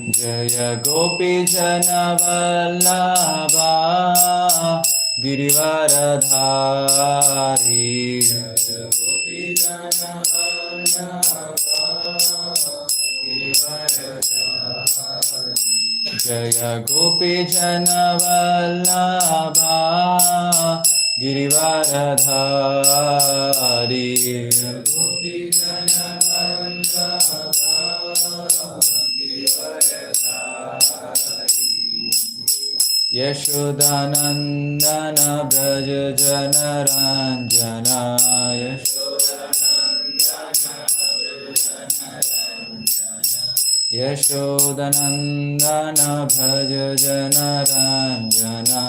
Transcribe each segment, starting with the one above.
Jaya Gopi Janavallabha Girivaradhari Jaya Gopi Janavallabha Jaya Gopi Janavallabha Girivaradhari Jaya Gopi Yashodanandana Braja Janaranjana Yashodanandana Braja Janaranjana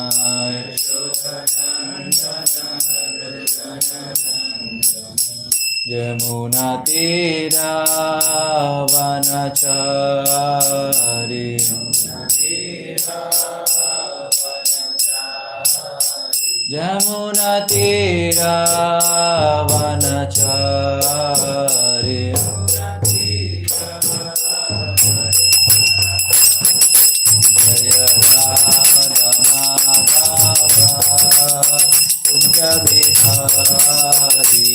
Yamuna Tira Vanachari Yamuna Tira Vanachari Jaya Radha Madhava Kunja Bihari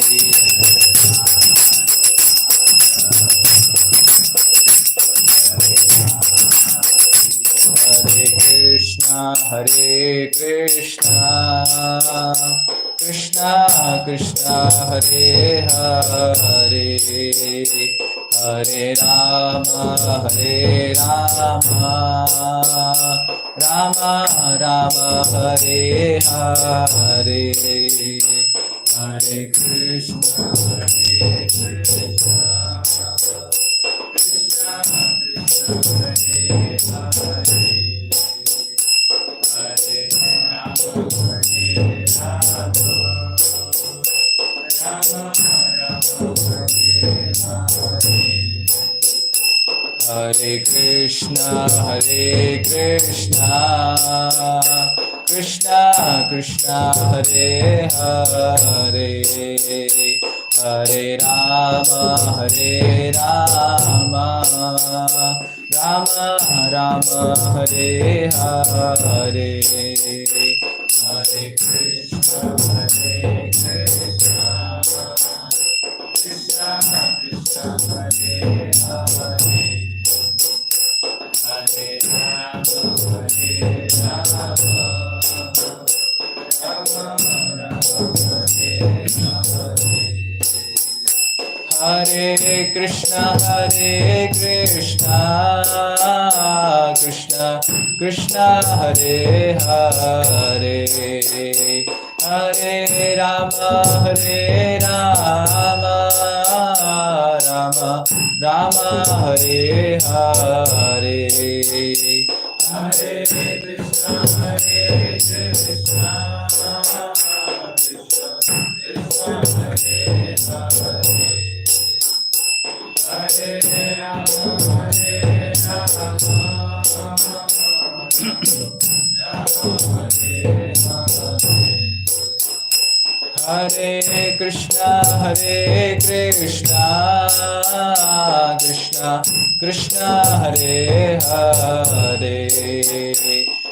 Hare Krishna Krishna Krishna Hare Hare Hare Rama Hare Rama Rama Rama Hare Hare Hare Krishna Hare Krishna Krishna Krishna Hare Hare Hare Krishna Krishna Krishna Hare Hare Hare Rama Rama Rama Hare Hare Hare Krishna Krishna Krishna Hare Hare Hare Rama Rama Hare Krishna Krishna Krishna Hare Hare Hare Rama Rama Rama Hare Hare Hare Krishna Krishna Krishna Hare Hare Hare Rama Hare Krishna Krishna Krishna Hare Hare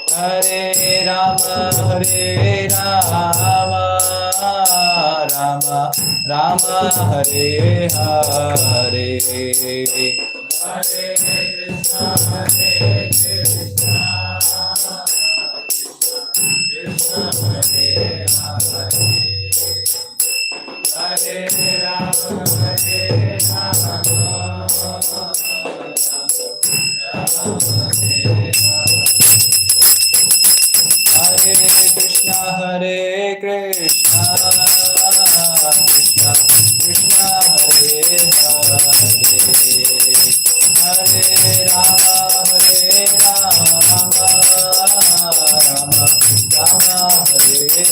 Hare Rama Rama Rama Hare Hare Hare Krishna Krishna Krishna Hare Hare Hare Rama Hare Krishna Krishna Krishna Hare Hare Hare Rama Rama Rama Hare Hare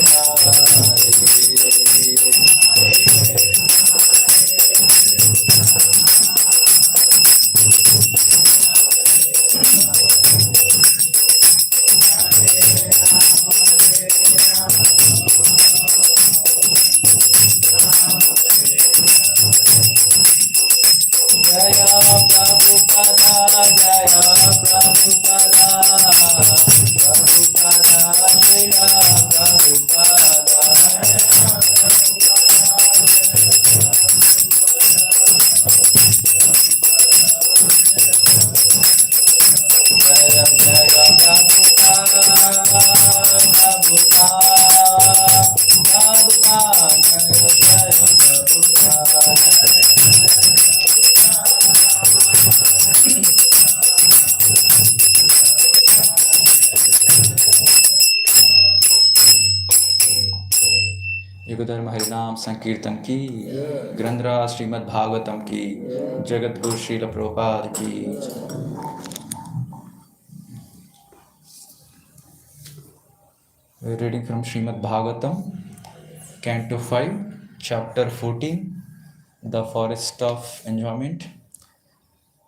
धर्म हरिनाम संकीर्तन की, ग्रंथराज श्रीमद् भागवतम की, जगत गुरु श्रील प्रभुपाद की। Reading from Srimad Bhagavatam, Canto 5, Chapter 14, The Forest of Enjoyment,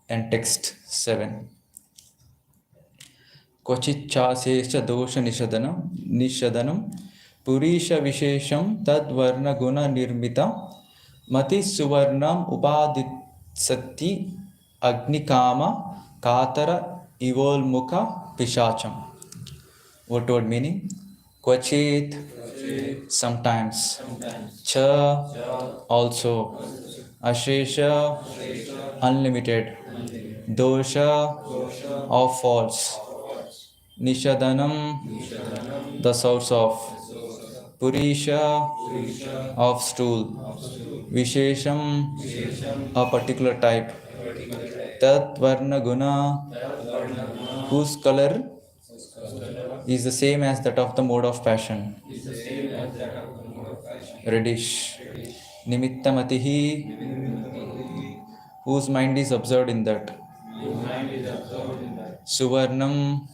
and Text 7. Kvachichasesha dosha nishadanam purisha vishesham tadvarna guna nirmita mati suvarnam upaditsati agnikama katara ivolmukha pishacham. What word meaning? Kvachit, sometimes. Cha, also. Ashesha, unlimited. Dosha, of faults. Nishadanam, the source of. Purisha, of stool. Vishesham, a particular type. Tat varna guna, whose color is the same as that of the mode of passion. Reddish. Nimittamatihi, whose mind is observed in that. Suvarnam,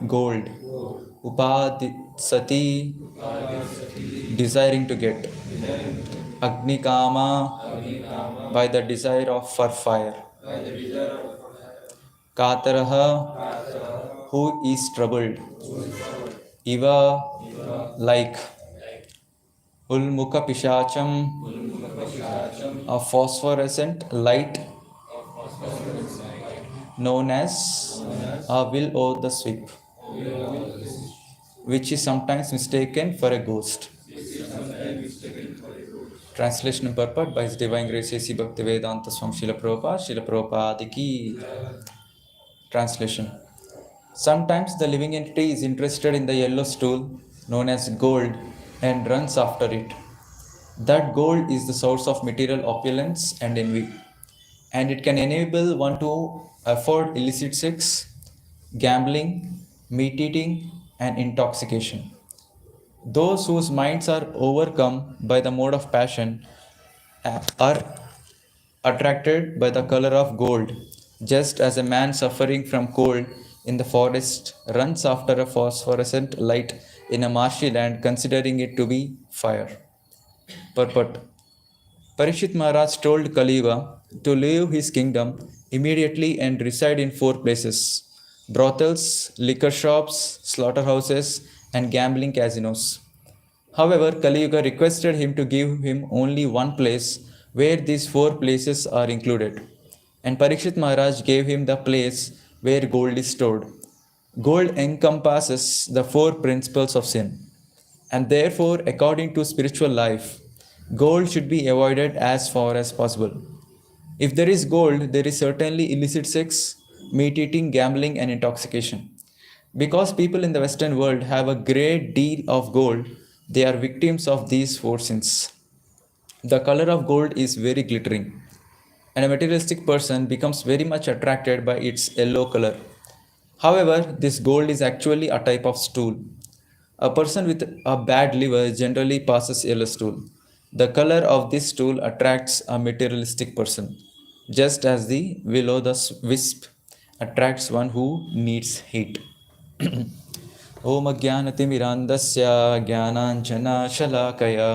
gold. Upaditsati, desiring to get. Agnikama, by the desire of for fire. Kataraha, who is troubled. Iva, like. Ulmukha Pishacham, a phosphorescent light known as a will o' the sweep, which is sometimes mistaken for a ghost. Translation and purport by His Divine Grace A.C. Bhaktivedanta Swami Srila Prabhupada Ki. Translation. Sometimes the living entity is interested in the yellow stool known as gold and runs after it. That gold is the source of material opulence and envy, and it can enable one to afford illicit sex, gambling, meat eating, and intoxication. Those whose minds are overcome by the mode of passion are attracted by the color of gold, just as a man suffering from cold in the forest runs after a phosphorescent light in a marshy land, considering it to be fire. Purport. Parishit Maharaj told Kali Yuga to leave his kingdom immediately and reside in 4 places: brothels, liquor shops, slaughterhouses, and gambling casinos. However, Kali Yuga requested him to give him only one place where these 4 places are included. And Parikshit Maharaj gave him the place where gold is stored. Gold encompasses the 4 principles of sin. And therefore, according to spiritual life, gold should be avoided as far as possible. If there is gold, there is certainly illicit sex, meat eating, gambling, and intoxication. Because people in the Western world have a great deal of gold, they are victims of these 4 sins. The color of gold is very glittering, and a materialistic person becomes very much attracted by its yellow color. However, this gold is actually a type of stool. A person with a bad liver generally passes yellow stool. The color of this stool attracts a materialistic person, just as the will o' the wisp attracts one who needs heat. Om Ajnanatimirandasya Jnananjana Shalakaya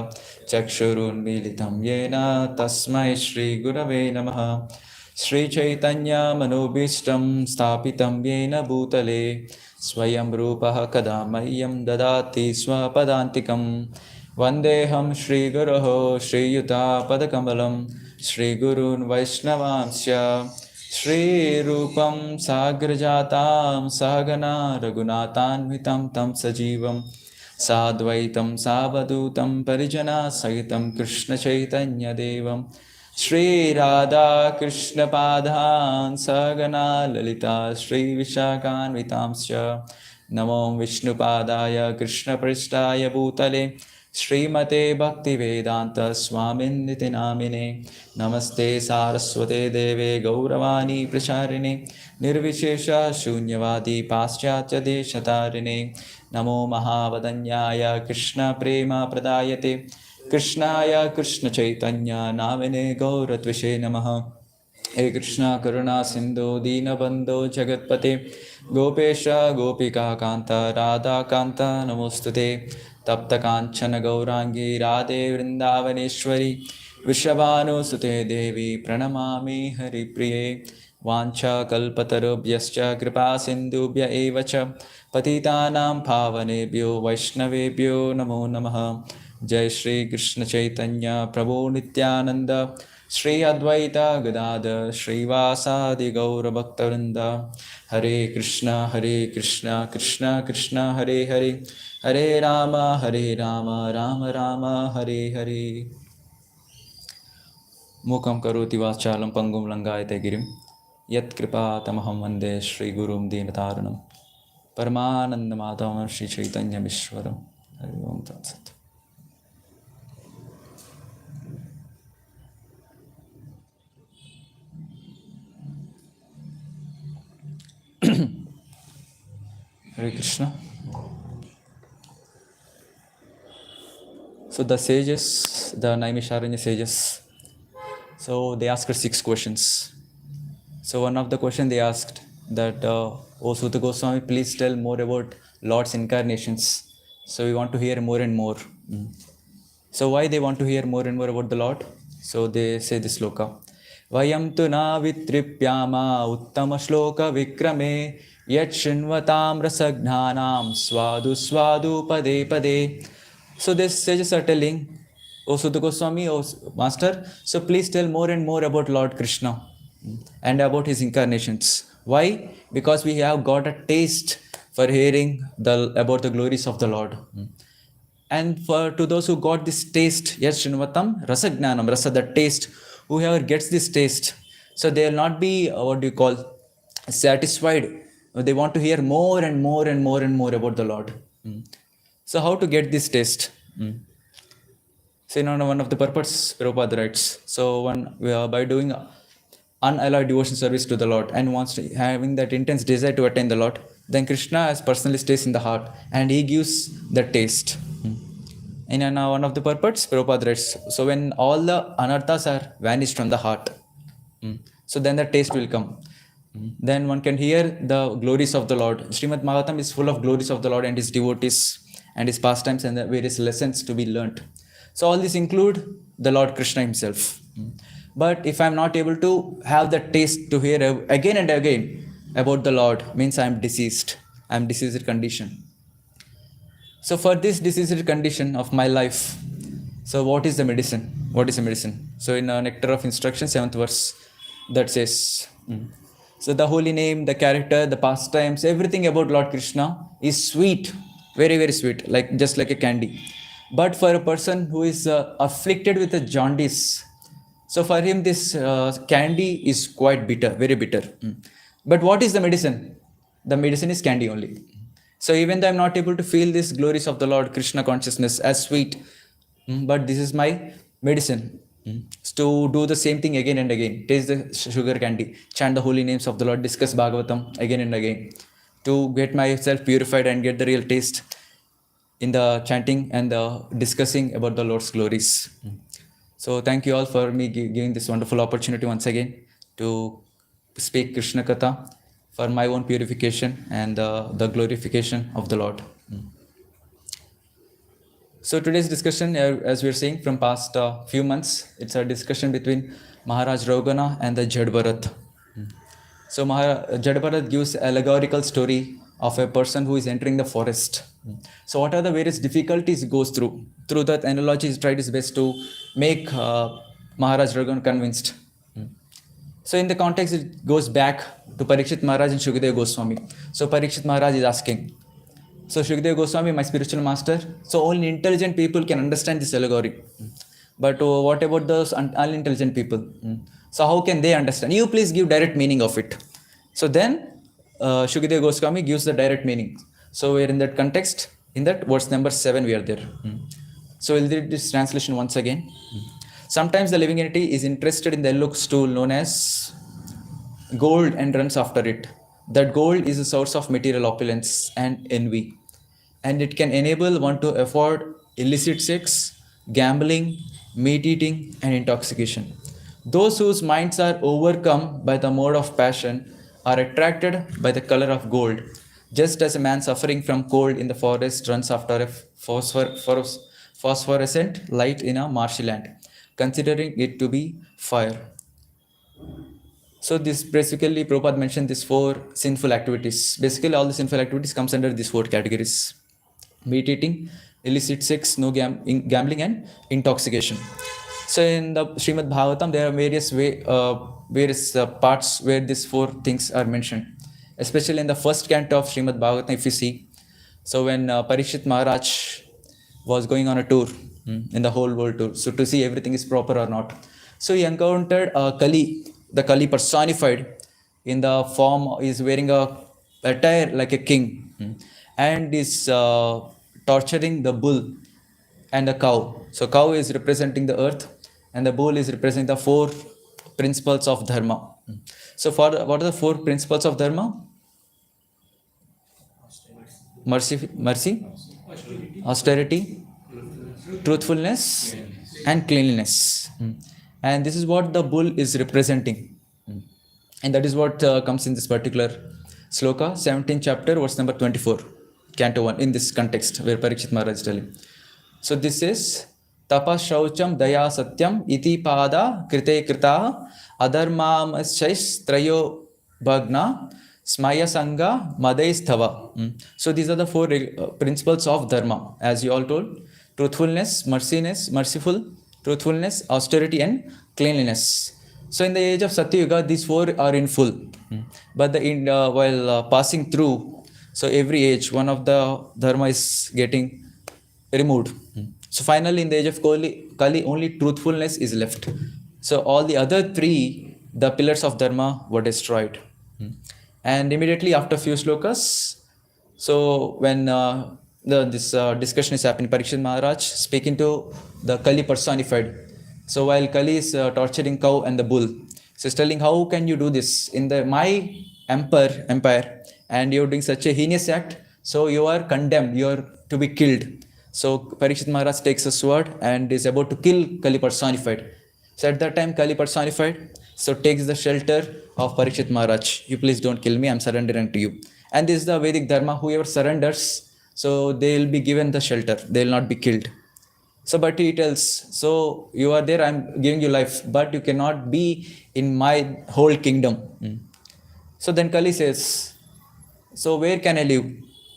Chakshurunmilitam Yena Tasmai Shri Gurave Namaha. Shri Chaitanya Manobishtam Stapitam Yena Bhutale Swayam Rupaha Kadamayam Dadati Swapadantikam Vandeham Shri Guruho Shri Yuta Padakamalam Shri Gurun Vaishnavamsya Shri Rupam Sagrajatam Sahagana Raghunatanvitam Tam Sajivam Sadvaitam Savadutam Parijana Sahitam Krishna Chaitanya Devam Shri Radha Krishna Padhan Sagana Lalita Shri Vishakanvitamsya Namo Vishnu Padaya Krishna Pristaya Bhutale Srimate Bhaktivedanta Swamin Niti Namine Namaste Saraswate Deve Gauravani Pracharine Nirvishesha Shunyavadi Paschatya Deshatarine Namo Mahavadanyaya Krishna Prema Pradayate Krishnaya Krishna Chaitanya Namine Gauratvishe Namaha. Hey Krishna Karuna Sindhu Deenabandho Jagatpate Gopesha Gopika Kanta Radha Kanta Namostute Tapta Kanchana Gaurangi Radhe Vrindavaneshwari Vishavanu Sute Devi Pranamami Hari Priye Vancha Kalpatarubhyascha Kripa Sindhubhya Evacha Patitanam Pavanebhyo Vaishnavebhyo Namo Namaha. Jai Shri Krishna Chaitanya Prabhu Nityananda Shri Advaita Gadadhar Srivasadi Gaura Bhaktarinda. Hare Krishna Krishna Krishna Hare Hare Hare Rama Rama Rama Hare Hare. Mukam karoti vachalam pangum langayate girim yat kripa tamaham vande Shri Gurum Deenataranam Paramananda Madhavam Shri Chaitanya Mishwaram. Hare Om Tat Sat. Hare Krishna. So the sages, the Naimisharanya sages, so they asked 6 questions. So one of the question they asked that, O Suta Goswami, please tell more about Lord's incarnations. So we want to hear more and more. So why they want to hear more and more about the Lord? So they say this sloka. Vayam tu na vitripyama uttama shloka vikrame yat shinvatam rasagnanam swadu swadu pade pade. So these sages are telling, O Sutta Goswami, O Master, so please tell more and more about Lord Krishna and about his incarnations. Why? Because we have got a taste for hearing about the glories of the Lord. And to those who got this taste, yes, Srinvatam, Rasagnanam, Rasa, the taste, whoever gets this taste, so they will not be, satisfied. They want to hear more and more and more and more about the Lord. So how to get this taste? So one of the purpose Prabhupada writes. So by doing unalloyed devotion service to the Lord and having that intense desire to attain the Lord, then Krishna has personally stays in the heart and he gives the taste. In one of the purports, Prabhupada writes, so when all the anarthas are vanished from the heart, so then the taste will come. Then one can hear the glories of the Lord. Srimad Bhagavatam is full of glories of the Lord and his devotees and his pastimes and the various lessons to be learnt. So all these include the Lord Krishna himself. But if I am not able to have the taste to hear again and again about the Lord, means I am diseased. I am diseased condition. So for this diseased condition of my life, so what is the medicine? What is the medicine? So in Nectar of Instruction, 7th verse, that says, so the holy name, the character, the pastimes, everything about Lord Krishna is sweet, very, very sweet, just like a candy. But for a person who is afflicted with a jaundice, so for him this candy is quite bitter, very bitter. But what is the medicine? The medicine is candy only. So even though I am not able to feel these glories of the Lord Krishna consciousness as sweet, but this is my medicine. To do the same thing again and again. Taste the sugar candy, chant the holy names of the Lord, discuss Bhagavatam again and again. To get myself purified and get the real taste in the chanting and the discussing about the Lord's glories. So thank you all for me giving this wonderful opportunity once again to speak Krishna Katha for my own purification and the glorification of the Lord. So today's discussion, as we are seeing from past few months, it's a discussion between Maharaj Raghuna and the Jad Bharat. So Jad Bharat gives allegorical story of a person who is entering the forest. So what are the various difficulties he goes through? Through that analogy, he tried his best to make Maharaj Raghuna convinced. So in the context, it goes back to Parikshit Maharaj and Shukadeva Goswami. So Parikshit Maharaj is asking, so Shukadeva Goswami, my spiritual master, so only intelligent people can understand this allegory. But what about those unintelligent people? So how can they understand? You please give direct meaning of it. So then Shukadeva Goswami gives the direct meaning. So we're in that context, in that verse number 7 we are there. So we'll read this translation once again. Sometimes the living entity is interested in the yellow stool known as gold and runs after it. That gold is a source of material opulence and envy, and it can enable one to afford illicit sex, gambling, meat eating, and intoxication. Those whose minds are overcome by the mode of passion are attracted by the color of gold, just as a man suffering from cold in the forest runs after a phosphorescent light in a marshy land, considering it to be fire. So this basically Prabhupada mentioned these four sinful activities. Basically, all the sinful activities comes under these four categories: meat eating, illicit sex, no gambling, and intoxication. So in the Srimad Bhagavatam, there are various parts where these four things are mentioned. Especially in the first canto of Srimad Bhagavatam, if you see, so when Parikshit Maharaj was going on a tour, in the whole world tour, so to see everything is proper or not. So he encountered Kali, the Kali personified in the form is wearing a attire like a king, and is torturing the bull and the cow. So cow is representing the earth, and the bull is representing the four principles of dharma. So what are the four principles of dharma? Mercy, austerity, truthfulness, and cleanliness. And this is what the bull is representing. And that is what comes in this particular sloka, 17th chapter, verse number 24, canto 1, in this context where Parikshit Maharaj is telling. So this is Tapa Shaucham Daya Satyam Iti Pada Krite Krita Adharmamaschais Trayo Bhagna Smaya Sangha Madaistava. So these are the four principles of dharma, as you all told: truthfulness, merciful, truthfulness, austerity, and cleanliness. So in the age of Satyuga, these four are in full. But while passing through, so every age, one of the dharma is getting removed. So finally, in the age of Kali, only truthfulness is left. So all the other three, the pillars of dharma, were destroyed. And immediately after few slokas, so when this discussion is happening, Parikshit Maharaj speaking to the Kali personified. So while Kali is torturing cow and the bull, so he's telling, how can you do this in my empire, and you're doing such a heinous act? So you are condemned, you are to be killed. So Parikshit Maharaj takes a sword and is about to kill Kali personified. So at that time, Kali personified takes the shelter of Parikshit Maharaj. You please don't kill me, I'm surrendering to you. And this is the Vedic dharma: whoever surrenders, so they will be given the shelter, they will not be killed. So but he tells, so you are there, I'm giving you life, but you cannot be in my whole kingdom. So then Kali says, so where can I live?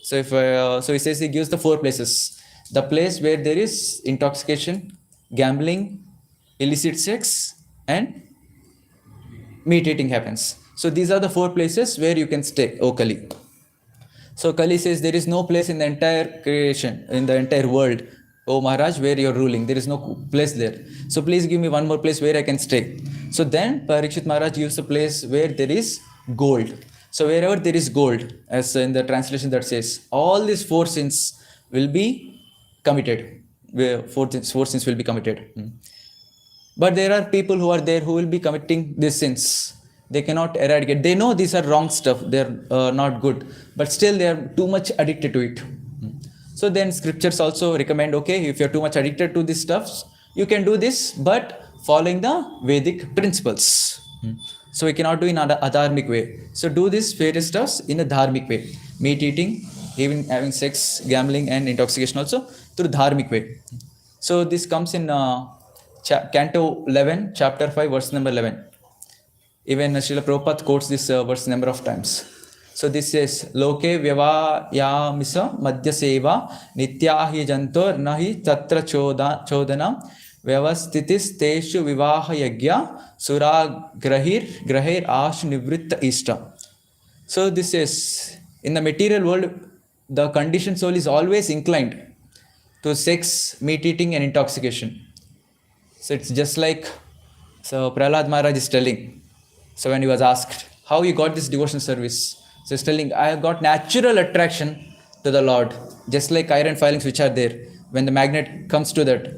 So if so he says, he gives the four places: the place where there is intoxication, gambling, illicit sex, and meat eating happens. So these are the four places where you can stay, O Kali. So Kali says, there is no place in the entire creation, in the entire world, O Maharaj, where you're ruling. There is no place there. So please give me one more place where I can stay. So then Parikshit Maharaj gives a place where there is gold. So wherever there is gold, as in the translation that says, all these four sins will be committed. Four sins will be committed. But there are people who are there who will be committing these sins. They cannot eradicate. They know these are wrong stuff. They're not good. But still they are too much addicted to it. So then scriptures also recommend, okay, if you're too much addicted to these stuffs, you can do this, but following the Vedic principles. So we cannot do in a adharmic way. So do this various stuffs in a dharmic way. Meat eating, even having sex, gambling, and intoxication also through dharmic way. So this comes in Canto 11, Chapter 5, verse number 11. Even Srila Prabhupada quotes this verse number of times. So this says, Loke vyavayamisa madhya seva nityahi jantor nahi tatra chodana vyavastitis teshu vivaha yagya sura grahir ash nivritta ishta. So this is, in the material world, the conditioned soul is always inclined to sex, meat eating, and intoxication. So it's just like, so Prahlad Maharaj is telling, so when he was asked, how you got this devotion service? So he's telling, I have got natural attraction to the Lord, just like iron filings which are there. When the magnet comes to that,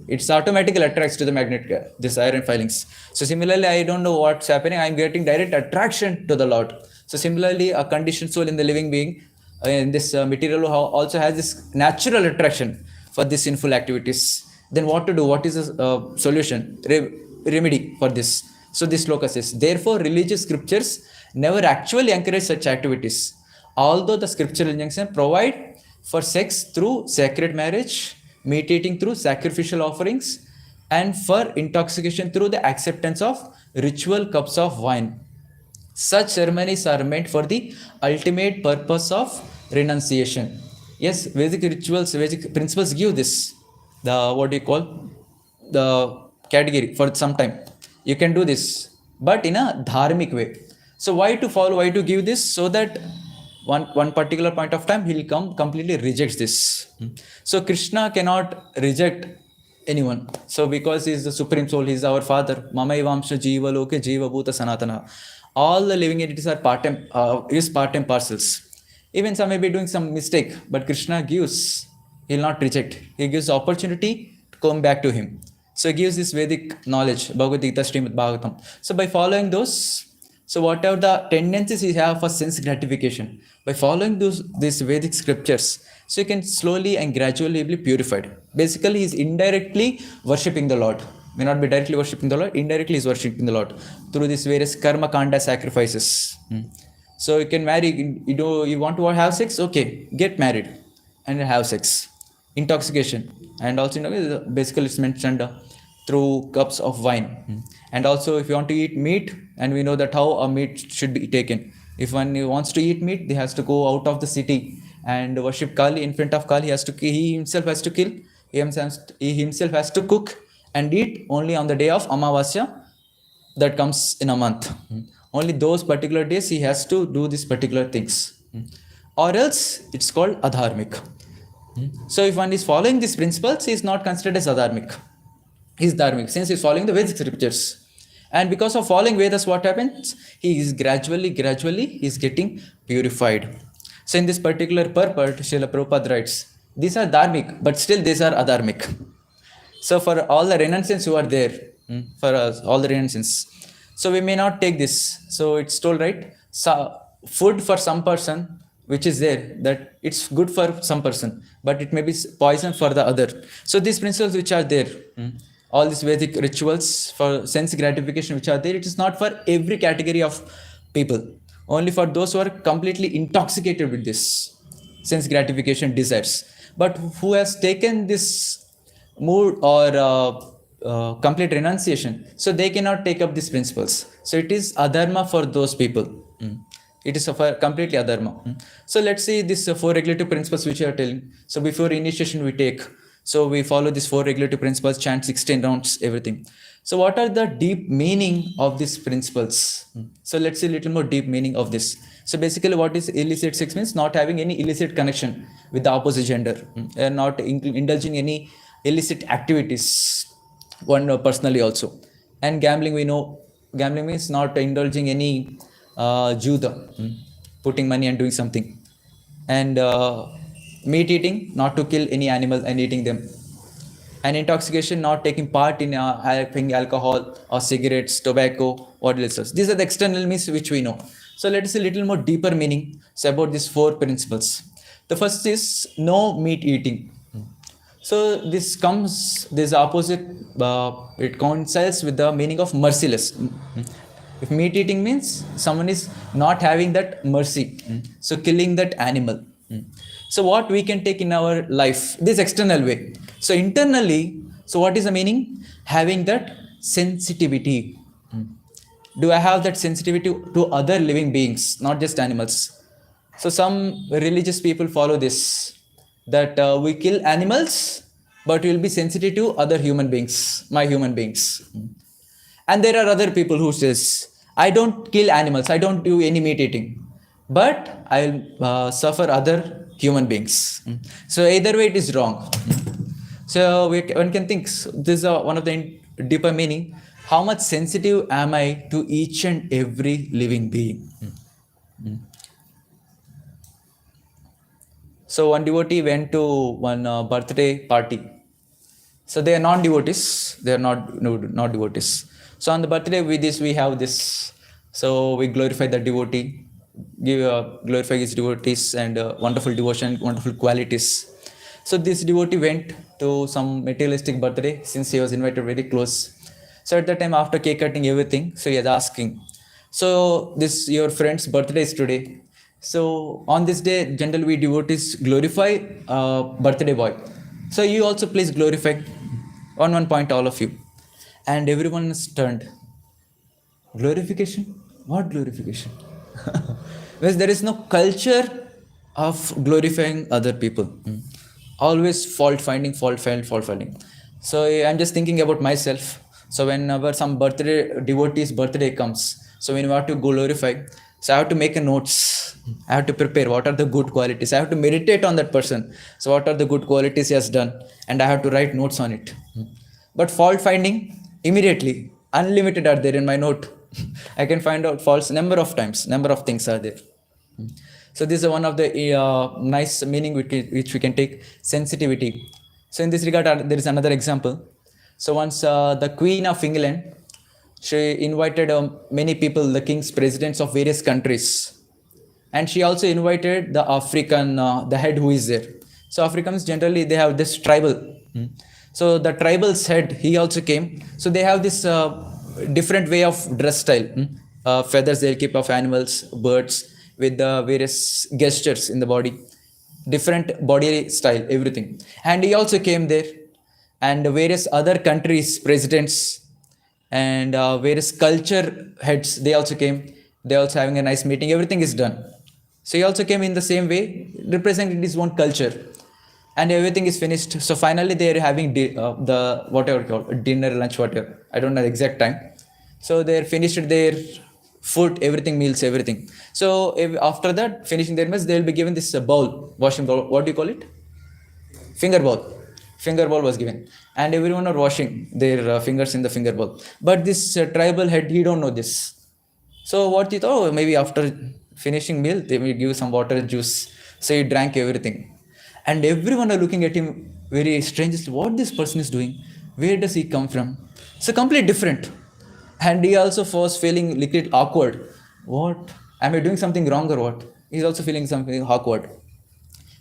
it's automatically attracts to the magnet, this iron filings. So similarly, I don't know what's happening, I'm getting direct attraction to the Lord. So similarly, a conditioned soul in the living being, in this material also has this natural attraction for these sinful activities. Then what to do? What is the solution, remedy for this? So this sloka says, therefore religious scriptures never actually encourage such activities, although the scriptural injunction provide for sex through sacred marriage, meat eating through sacrificial offerings, and for intoxication through the acceptance of ritual cups of wine. Such ceremonies are meant for the ultimate purpose of renunciation. Yes, Vedic rituals, Vedic principles give this, the what do you call, the category for some time. You can do this, but in a dharmic way. So why to follow, why to give this? So that one particular point of time he'll come completely rejects this. So Krishna cannot reject anyone. So because he is the supreme soul, he is our father. Mama Vamsha Jiva Loke Jiva Bhuta Sanatana. All the living entities are part-time parcels. Even some may be doing some mistake, but Krishna gives, he will not reject. He gives opportunity to come back to him. So he gives this Vedic knowledge, Bhagavad Gita, Srimad Bhagavatam. So by following those, so whatever the tendencies we have for sense gratification, by following these Vedic scriptures, so you can slowly and gradually be purified. Basically, he is indirectly worshipping the Lord. May not be directly worshipping the Lord, indirectly is worshipping the Lord through these various karma kanda sacrifices. So you can marry, you want to have sex, okay, get married and have sex. Intoxication, and also basically it's mentioned through cups of wine. And also if you want to eat meat, and we know that how a meat should be taken. If one wants to eat meat, he has to go out of the city and worship Kali. In front of Kali, he himself has to kill, he himself has to cook and eat only on the day of Amavasya that comes in a month. Only those particular days he has to do these particular things. Or else it's called adharmic. So if one is following these principles, he is not considered as adharmic. He is dharmic since he is following the Vedic scriptures. And because of following Vedas, what happens? He is gradually he is getting purified. So in this particular purport, Srila Prabhupada writes, these are dharmic, but still these are adharmic. So for all the renunciants who are there, for us, all the renunciants, so we may not take this. So it's told, right? So food for some person, which is there, that it's good for some person, but it may be poison for the other. So these principles which are there, all these Vedic rituals for sense gratification which are there, it is not for every category of people. Only for those who are completely intoxicated with this sense gratification desires. But who has taken this mood or complete renunciation, so they cannot take up these principles. So it is adharma for those people. It is completely adharma. So let's see these 4 regulative principles which you are telling. So before initiation we take, so we follow these 4 regulative principles, chant 16 rounds, everything. So what are the deep meaning of these principles? So let's see a little more deep meaning of this. So basically what is illicit sex means? Not having any illicit connection with the opposite gender, and not indulging any illicit activities, one personally also. And gambling, we know gambling means not indulging any juda, putting money and doing something. And meat eating, not to kill any animal and eating them. And intoxication, not taking part in having alcohol or cigarettes, tobacco, what else. These are the external means which we know. So let us see a little more deeper meaning about these 4 principles. The first is no meat eating. So this opposite, it coincides with the meaning of merciless. If meat eating means someone is not having that mercy, so killing that animal. So what we can take in our life, this external way. So internally, so what is the meaning? Having that sensitivity. Do I have that sensitivity to other living beings, not just animals? So some religious people follow this, that we kill animals, but we will be sensitive to other human beings, my human beings. And there are other people who says, I don't kill animals, I don't do any meat eating, but I will suffer other human beings. So either way it is wrong. So one can think, this is one of the deeper meaning, how much sensitive am I to each and every living being? So one devotee went to one birthday party. So they are non-devotees. They are not devotees. So on the birthday we have this. So we glorify the devotee, glorify his devotees and wonderful devotion, wonderful qualities. So this devotee went to some materialistic birthday since he was invited very close. So at that time, after cake cutting everything, so he was asking, so this your friend's birthday is today. So on this day, generally we devotees glorify birthday boy. So you also please glorify on one point all of you. And everyone is turned. Glorification? What glorification? Because there is no culture of glorifying other people. Always fault finding. So I'm just thinking about myself. So whenever some birthday devotee's birthday comes, so when you want to glorify, so I have to make a notes. I have to prepare what are the good qualities. I have to meditate on that person. So what are the good qualities he has done, and I have to write notes on it. But fault finding immediately, unlimited are there in my note. I can find out faults number of times, number of things are there. So this is one of the nice meaning which we can take, sensitivity. So in this regard, there is another example. So once the Queen of England, she invited many people, the kings, presidents of various countries, and she also invited the African, the head who is there. So Africans generally they have this tribal. So the tribal's head, he also came. So they have this different way of dress style. Feathers they'll keep of animals, birds, with the various gestures in the body, different body style, everything. And he also came there, and various other countries, presidents, and various culture heads, they also came. They also having a nice meeting. Everything is done. So he also came in the same way, representing his own culture, and everything is finished. So finally, they are having the whatever called dinner, lunch, whatever. I don't know the exact time. So they finished their food, everything, meals, everything. So after that, finishing their meals, they will be given this bowl, washing bowl. What do you call it? Finger bowl. Finger bowl was given, and everyone are washing their fingers in the finger bowl. But this tribal head, he don't know this. So what he thought, oh, maybe after finishing meal, they will give some water, juice. So he drank everything, and everyone are looking at him very strangely. What this person is doing? Where does he come from? So completely different. And he also was feeling little awkward. What? Am I doing something wrong or what? He's also feeling something awkward.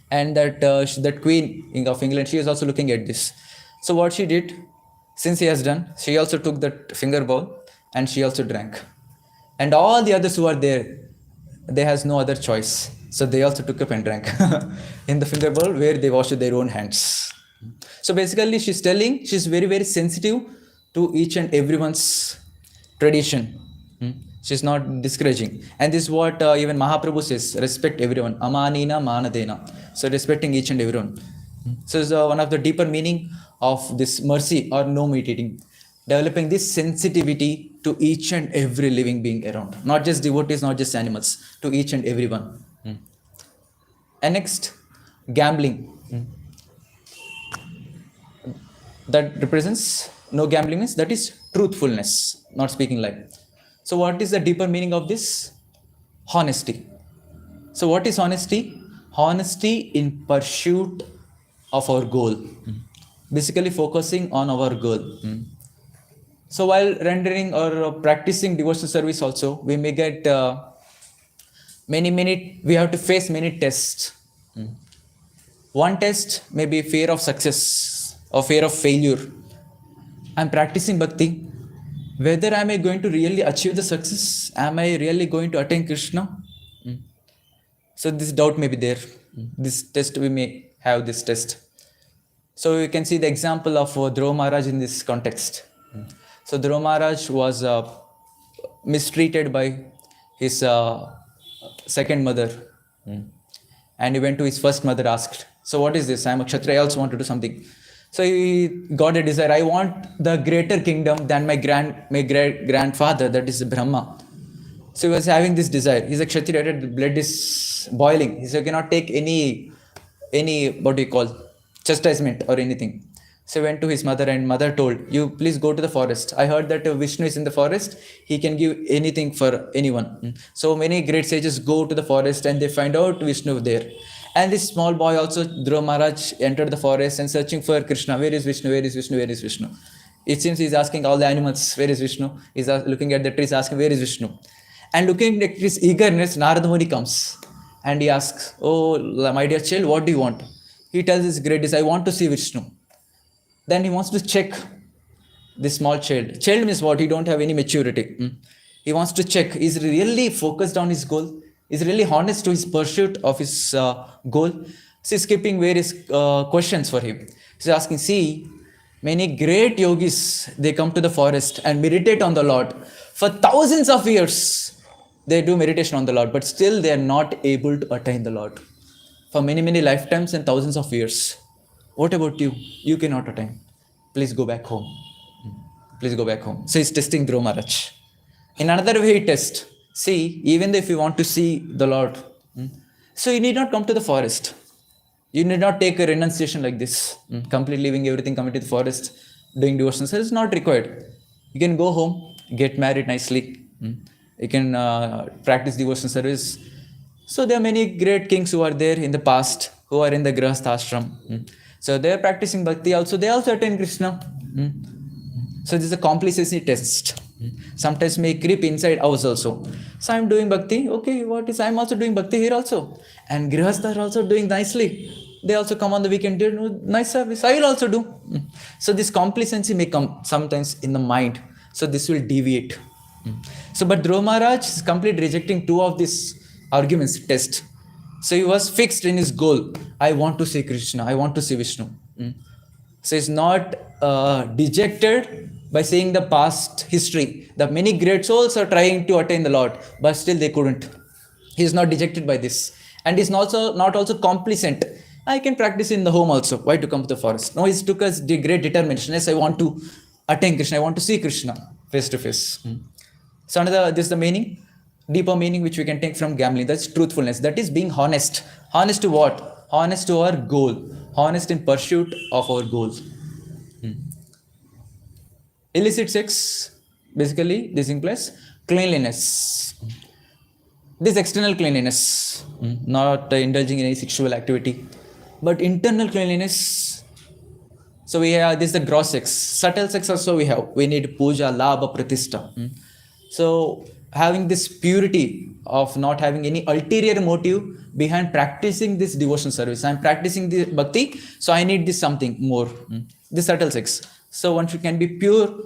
And that queen of England, she is also looking at this. So what she did, since he has done, she also took that finger bowl and she also drank. And all the others who are there, they has no other choice. So they also took up and drank in the finger bowl where they washed their own hands. So basically she's telling, she's very, very sensitive to each and everyone's tradition. She's not discouraging. And this is what even Mahaprabhu says, respect everyone. Amanina manadena. So respecting each and everyone. So it's one of the deeper meaning of this mercy or no meditating. Developing this sensitivity to each and every living being around. Not just devotees, not just animals. To each and everyone. And next, gambling. That represents, no gambling means that is truthfulness, not speaking lie. So what is the deeper meaning of this? Honesty. So what is honesty? Honesty in pursuit of our goal. Basically focusing on our goal. So while rendering or practicing devotional service also, we may get we have to face many tests. One test may be fear of success or fear of failure. I'm practicing bhakti. Whether am I going to really achieve the success? Am I really going to attain Krishna? So this doubt may be there. This test, we may have this test. So you can see the example of Dhruva Maharaj in this context. So Dhruva Maharaj was mistreated by his second mother. And he went to his first mother, asked, so what is this? I am a Kshatriya, I also want to do something. So he got a desire. I want the greater kingdom than my grandfather, that is Brahma. So he was having this desire. He's a Kshatriya, the blood is boiling. He said, you cannot take any what do you call, chastisement or anything. So he went to his mother, and mother told, you please go to the forest. I heard that Vishnu is in the forest. He can give anything for anyone. So many great sages go to the forest and they find out Vishnu there. And this small boy also, Dhruva Maharaj, entered the forest and searching for Krishna. Where is Vishnu? Where is Vishnu? Where is Vishnu? It seems he's asking all the animals, where is Vishnu? He's looking at the trees, asking, where is Vishnu? And looking at his eagerness, Narada Muni comes. And he asks, oh, my dear child, what do you want? He tells his great desire, I want to see Vishnu. Then he wants to check this small child. Child means what? He don't have any maturity. He wants to check, is he really focused on his goal? Is he really honest to his pursuit of his goal? So he's keeping various questions for him. He's asking, see, many great yogis, they come to the forest and meditate on the Lord for thousands of years. They do meditation on the Lord, but still they are not able to attain the Lord for many, many lifetimes and thousands of years. What about you? You cannot attain. Please go back home. Please go back home. So he's testing Dhruva Maharaj. In another way, he tests. See, even if you want to see the Lord, so you need not come to the forest. You need not take a renunciation like this, completely leaving everything, coming to the forest, doing devotional service is not required. You can go home, get married nicely. You can practice devotional service. So there are many great kings who are there in the past, who are in the Grihastha ashram. So they are practicing bhakti also. They also attain Krishna. So this is a complacency test. Sometimes may creep inside us also. So I'm doing bhakti. Okay, what is? I'm also doing bhakti here also. And Grihastha are also doing nicely. They also come on the weekend, do nice service. I will also do. So this complacency may come sometimes in the mind. So this will deviate. So but Dhruva Maharaj is completely rejecting two of these arguments test. So he was fixed in his goal. I want to see Krishna. I want to see Vishnu. So he's not dejected by seeing the past history. The many great souls are trying to attain the Lord, but still they couldn't. He is not dejected by this. And he's not also complacent. I can practice in the home also. Why to come to the forest? No, he took us the great determination. Yes, I want to attain Krishna. I want to see Krishna face to face. So this is the meaning, deeper meaning which we can take from gambling. That's truthfulness. That is being honest. Honest to what? Honest to our goal. Honest in pursuit of our goals. Illicit sex, basically this implies cleanliness. This external cleanliness, not indulging in any sexual activity, but internal cleanliness. So we have this is the gross sex. Subtle sex also we have. We need puja, labha, pratishta. So having this purity of not having any ulterior motive behind practicing this devotion service. I'm practicing the bhakti, so I need this something more. This subtle sex. So one can be pure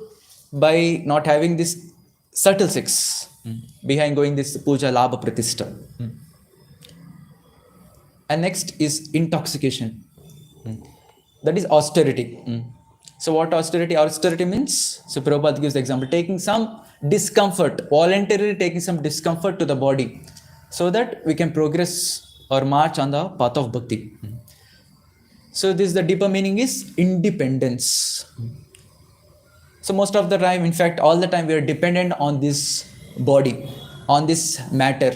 by not having this subtle sex behind going this puja, labha, pratishta. And next is intoxication. That is austerity. So what austerity? Austerity means, so Prabhupada gives the example, taking some discomfort, voluntarily taking some discomfort to the body so that we can progress or march on the path of bhakti. So this the deeper meaning is independence. So most of the time, in fact, all the time we are dependent on this body, on this matter.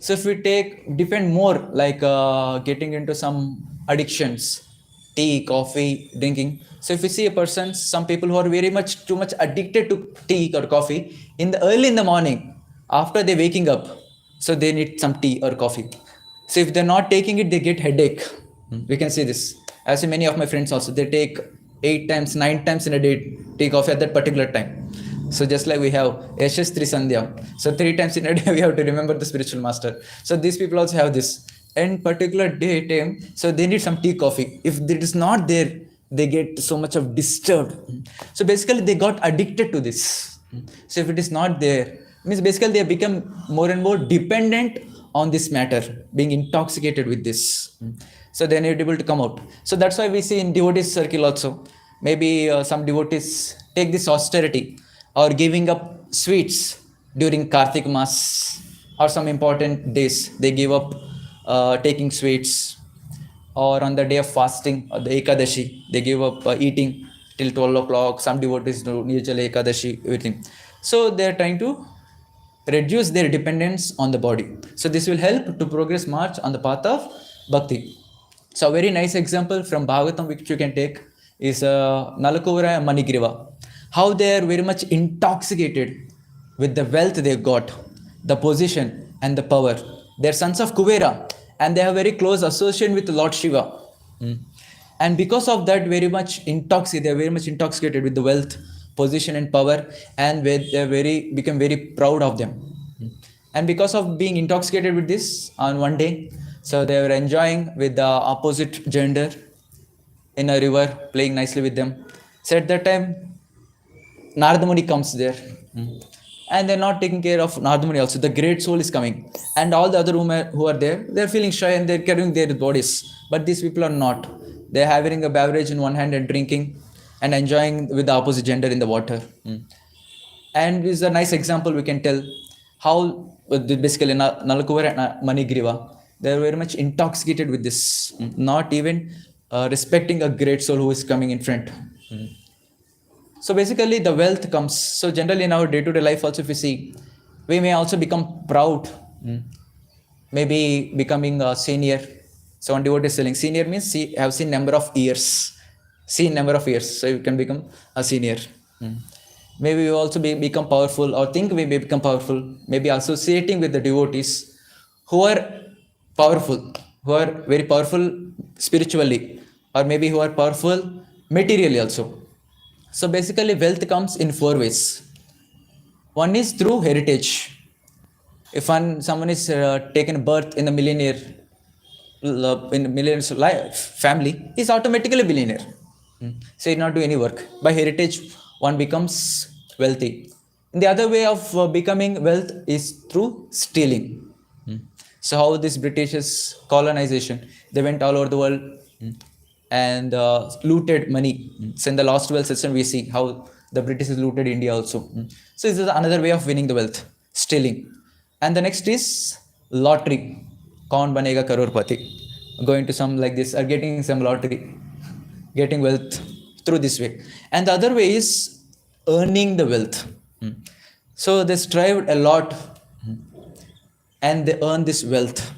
So if we depend more like getting into some addictions, tea, coffee, drinking. So if we see a person, some people who are too much addicted to tea or coffee, early in the morning, after they waking up, so they need some tea or coffee. So if they're not taking it, they get headache. We can see this. I see many of my friends also, they take 8 times, 9 times in a day tea, coffee at that particular time. So just like we have Yashastri Sandhya. So 3 times in a day we have to remember the spiritual master. So these people also have this. And particular day time, so they need some tea, coffee. If it is not there, they get so much of disturbed. So basically they got addicted to this. So if it is not there, means basically they become more and more dependent on this matter, being intoxicated with this. So they are not able to come out. So that's why we see in devotees circle also, maybe some devotees take this austerity or giving up sweets during Kartik Mas or some important days. They give up taking sweets, or on the day of fasting, or the Ekadashi, they give up eating till 12 o'clock. Some devotees do Nirjala Ekadashi, everything. So they are trying to reduce their dependence on the body. So this will help to progress march on the path of bhakti. So a very nice example from Bhagavatam which you can take is Nalakuvara and Manigriva. How they are very much intoxicated with the wealth they got, the position and the power. They are sons of Kuvera and they have very close association with Lord Shiva. And because of that, they are very much intoxicated with the wealth, position and power, and they become very proud of them. And because of being intoxicated with this on one day, so they were enjoying with the opposite gender, in a river, playing nicely with them. So at that time, Narada Muni comes there. And they're not taking care of Narada Muni also. The great soul is coming. And all the other women who are there, they're feeling shy and they're carrying their bodies. But these people are not. They're having a beverage in one hand and drinking and enjoying with the opposite gender in the water. And this is a nice example we can tell how basically Nalakuvar and Manigriva, they are very much intoxicated with this, not even respecting a great soul who is coming in front. So basically, the wealth comes. So generally, in our day-to-day life, also if we see, we may also become proud. Maybe becoming a senior. So one devotee is telling senior means have seen number of years. Seen number of years. So you can become a senior. Maybe we also become powerful or think we may become powerful. Maybe associating with the devotees who are powerful, who are very powerful spiritually, or maybe who are powerful materially also. So basically, wealth comes in four ways. One is through heritage. If someone is taken birth in a millionaire's life, family, is automatically billionaire. So he not do any work. By heritage, one becomes wealthy. And the other way of becoming wealth is through stealing. So how this British's colonization, they went all over the world and looted money. So in the lost wealth system, we see how the British looted India also. So this is another way of winning the wealth, stealing. And the next is lottery. Kaun banega crorepati. Going to some like this, or getting some lottery, getting wealth through this way. And the other way is earning the wealth. So they strived a lot and they earn this wealth.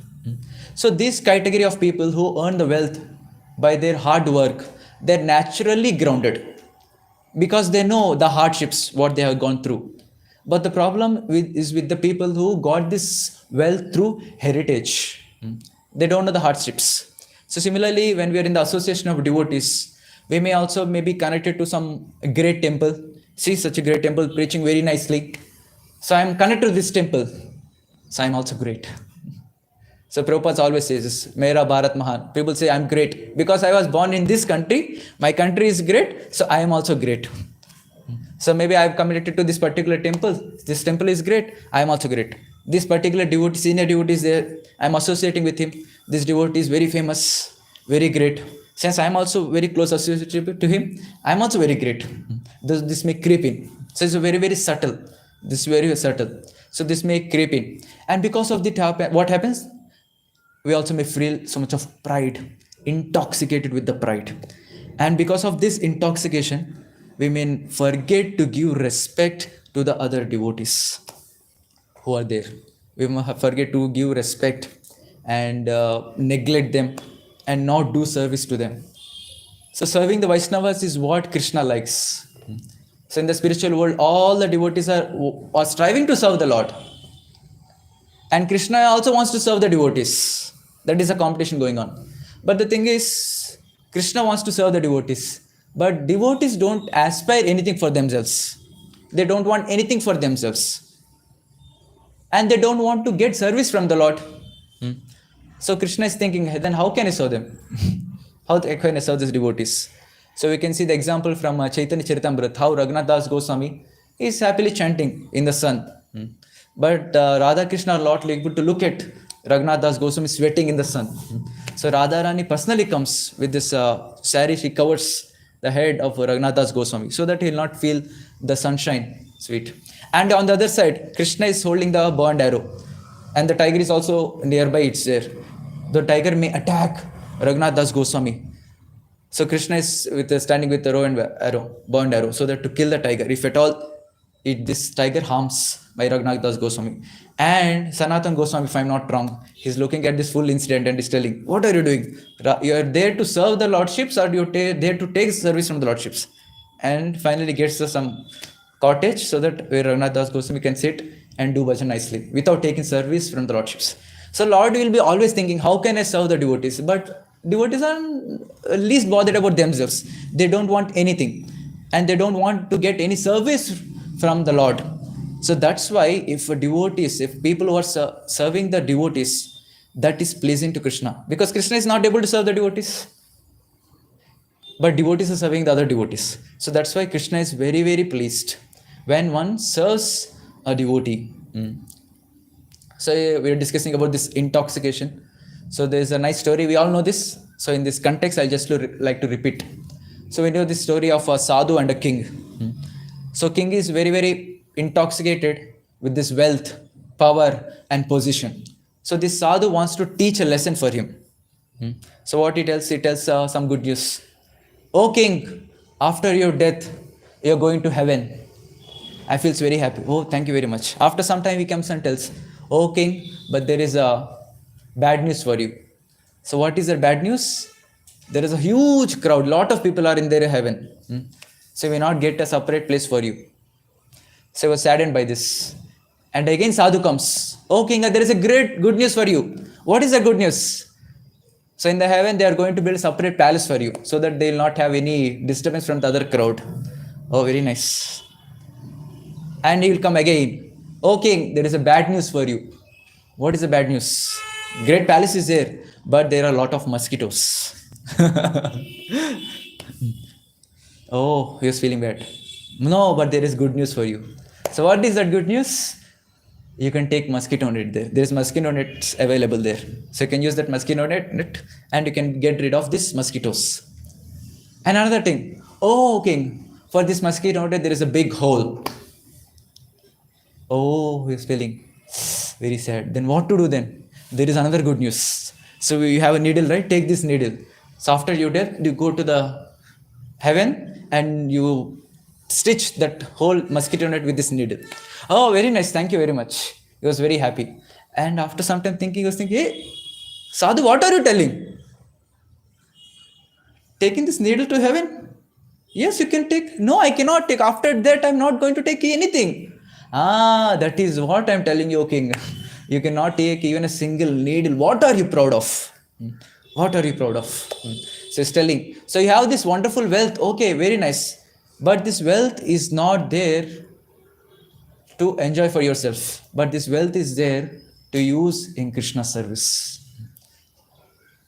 So this category of people who earn the wealth by their hard work, they're naturally grounded because they know the hardships, what they have gone through. But the problem is with the people who got this wealth through heritage. They don't know the hardships. So similarly, when we are in the association of devotees, we may also be connected to some great temple. See such a great temple preaching very nicely. So I am connected to this temple. So I am also great. So Prabhupada always says this, Mera Bharat Mahan. People say I'm great. Because I was born in this country, my country is great, so I am also great. So maybe I have committed to this particular temple. This temple is great, I am also great. This particular devotee, senior devotee is there, I am associating with him. This devotee is very famous, very great. Since I am also very close associated to him, I am also very great. This may creep in. So it's very, very subtle. This is very subtle. So this may creep in. And because of that, what happens? We also may feel so much of pride, intoxicated with the pride. And because of this intoxication, we may forget to give respect to the other devotees who are there. We may forget to give respect and neglect them and not do service to them. So serving the Vaishnavas is what Krishna likes. So in the spiritual world, all the devotees are striving to serve the Lord. And Krishna also wants to serve the devotees. That is a competition going on. But the thing is, Krishna wants to serve the devotees. But devotees don't aspire anything for themselves. They don't want anything for themselves. And they don't want to get service from the Lord. So Krishna is thinking, then how can I serve them? How can I serve these devotees? So we can see the example from Chaitanya Charitamrita, how Raghunath Das Goswami is happily chanting in the sun. But Radha Krishna are not able to look at Raghunath Das Goswami sweating in the sun. So Radharani personally comes with this sari, she covers the head of Raghunath Das Goswami so that he will not feel the sunshine sweet. And on the other side, Krishna is holding the bow and arrow. And the tiger is also nearby, it's there. The tiger may attack Raghunath Das Goswami. So Krishna is standing with the bow and arrow, so that to kill the tiger, if at all this tiger harms by Raghunath Das Goswami. And Sanatan Goswami, if I'm not wrong, he's looking at this full incident and is telling, what are you doing? You are there to serve the lordships, or you are there to take service from the lordships? And finally gets some cottage so that where Raghunath Das Goswami can sit and do bhajan nicely without taking service from the lordships. So Lord will be always thinking, how can I serve the devotees? But devotees are least bothered about themselves. They don't want anything. And they don't want to get any service from the Lord. So that's why if people who are serving the devotees, that is pleasing to Krishna. Because Krishna is not able to serve the devotees. but devotees are serving the other devotees. So that's why Krishna is very, very pleased when one serves a devotee. So we are discussing about this intoxication. So there's a nice story. We all know this. So in this context, I'll just like to repeat. So we know this story of a sadhu and a king. So king is very, very intoxicated with this wealth, power, and position. So this sadhu wants to teach a lesson for him. So what he tells? He tells some good news. O king, after your death, you're going to heaven. I feels very happy. Oh, thank you very much. After some time, he comes and tells, "Oh king, but there is a bad news for you." So what is the bad news? There is a huge crowd. Lot of people are in their heaven. So we will not get a separate place for you. So I was saddened by this. And again Sadhu comes. Oh king, there is a great good news for you. What is the good news? So in the heaven, they are going to build a separate palace for you so that they will not have any disturbance from the other crowd. Oh, very nice. And he will come again. Oh king, there is a bad news for you. What is the bad news? Great palace is there, but there are a lot of mosquitoes. Oh, he was feeling bad. No, but there is good news for you. So what is that good news? You can take mosquito net there. There is mosquito nets available there. So you can use that mosquito net and you can get rid of these mosquitoes. And another thing. Oh king, for this mosquito net there is a big hole. Oh, he is feeling very sad. Then what to do then? There is another good news. So you have a needle, right? Take this needle. So after your death, you go to the heaven and you stitch that whole mosquito net with this needle. Oh, very nice. Thank you very much. He was very happy. And after some time thinking, he was thinking, hey, Sadhu, what are you telling? Taking this needle to heaven? Yes, you can take. No, I cannot take. After that, I'm not going to take anything. Ah, that is what I'm telling you, king. You cannot take even a single needle. What are you proud of? What are you proud of? So he's telling. So you have this wonderful wealth. Okay, very nice. But this wealth is not there to enjoy for yourself. But this wealth is there to use in Krishna's service.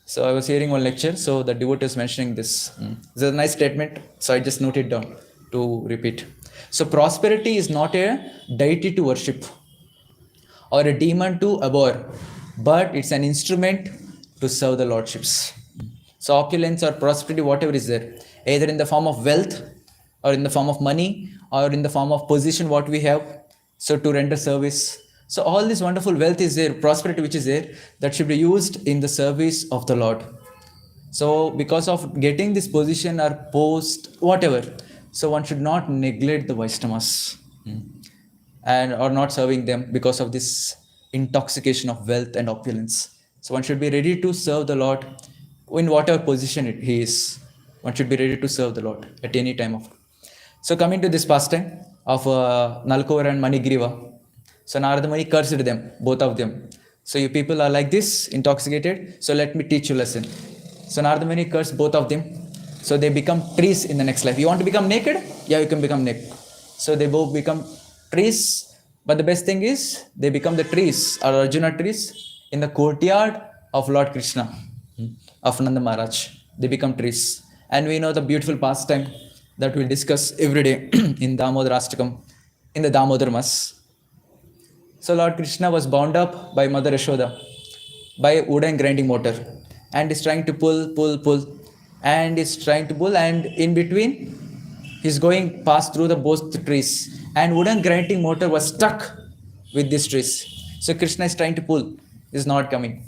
So I was hearing one lecture. So the devotee was mentioning this. This is a nice statement. So I just noted down to repeat. So prosperity is not a deity to worship or a demon to abhor, but it's an instrument to serve the lordships. So opulence or prosperity, whatever is there, either in the form of wealth or in the form of money or in the form of position what we have, so to render service. So all this wonderful wealth is there, prosperity which is there, that should be used in the service of the Lord. So because of getting this position or post, whatever, so one should not neglect the Vaishnavas and or not serving them because of this intoxication of wealth and opulence. So one should be ready to serve the Lord in whatever position he is. One should be ready to serve the Lord at any time of. So coming to this pastime of Nalkova and Manigriva. So Narada Muni cursed them, both of them. So you people are like this, intoxicated. So let me teach you a lesson. So Narada Muni cursed both of them. So they become trees in the next life. You want to become naked? Yeah, you can become naked. So they both become trees. But the best thing is, they become the trees, or Arjuna trees, in the courtyard of Lord Krishna, of Nanda Maharaj. They become trees. And we know the beautiful pastime that we'll discuss every day in Damodarastakam, in the Damodar Mas. So Lord Krishna was bound up by Mother Yashoda by a wooden grinding motor and is trying to pull and is trying to pull, and in between he's going past through the both trees, and wooden grinding motor was stuck with these trees. So Krishna is trying to pull, is not coming.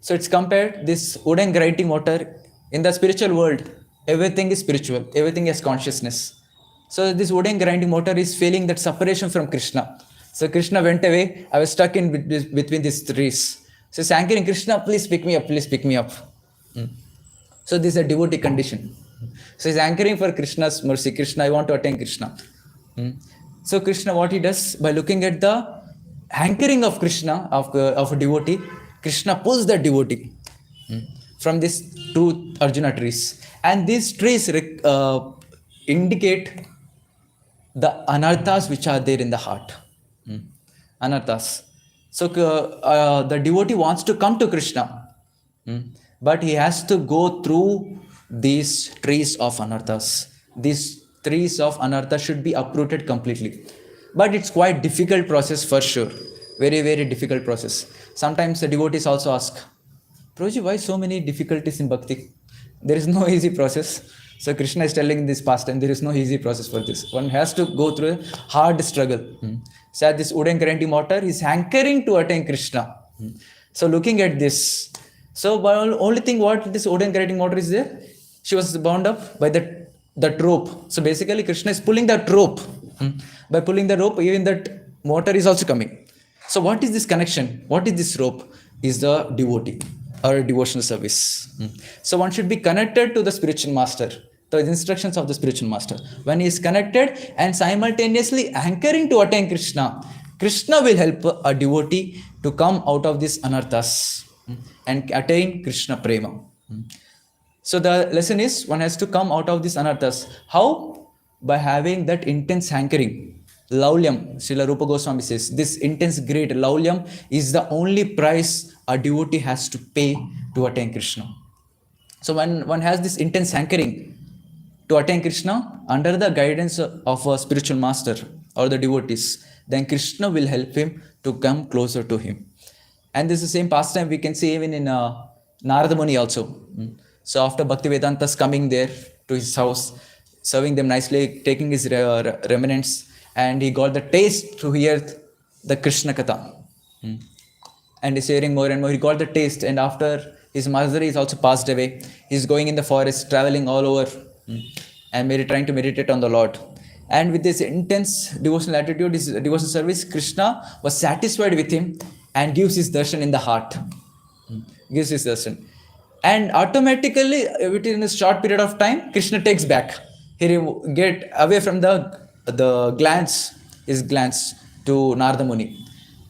So it's compared this wooden grinding motor in the spiritual world. Everything is spiritual, everything has consciousness. So this wooden grinding motor is feeling that separation from Krishna. So Krishna went away. I was stuck in between these trees. So he's anchoring, Krishna, please pick me up, please pick me up. So this is a devotee condition. So he's anchoring for Krishna's mercy. Krishna, I want to attain Krishna. So Krishna, what he does, by looking at the anchoring of Krishna, of a devotee, Krishna pulls that devotee from these two Arjuna trees. And these trees indicate the anarthas which are there in the heart. Anarthas. So the devotee wants to come to Krishna, but he has to go through these trees of anarthas. These trees of anartha should be uprooted completely. But it's quite difficult process for sure. Very, very difficult process. Sometimes the devotees also ask, Prabhuji, why so many difficulties in bhakti? There is no easy process. So Krishna is telling in this pastime, there is no easy process for this. One has to go through a hard struggle. So this wooden currenty motor is hankering to attain Krishna. So looking at this, so only thing what this wooden currenty motor is there, she was bound up by that rope. So basically Krishna is pulling that rope. By pulling the rope, even that motor is also coming. So what is this connection? What is this rope? Is the devotee or devotional service. So one should be connected to the spiritual master, the instructions of the spiritual master. When he is connected and simultaneously anchoring to attain Krishna, Krishna will help a devotee to come out of these anarthas and attain Krishna prema. So the lesson is one has to come out of these anarthas. How? By having that intense hankering. Laulyam, Srila Rupa Goswami says, this intense great laulyam is the only price a devotee has to pay to attain Krishna. So when one has this intense hankering to attain Krishna under the guidance of a spiritual master or the devotees, then Krishna will help him to come closer to him. And this is the same pastime we can see even in Narada Muni also. So after Bhaktivedanta's coming there to his house, serving them nicely, taking his remnants, and he got the taste to hear the Krishna Katha. And he's hearing more and more. He got the taste, and after his mother is also passed away, he's going in the forest, traveling all over, and trying to meditate on the Lord. And with this intense devotional attitude, his devotional service, Krishna was satisfied with him and gives his darshan in the heart. Gives his darshan. And automatically, within a short period of time, Krishna takes back. He get away from his glance to Narada Muni.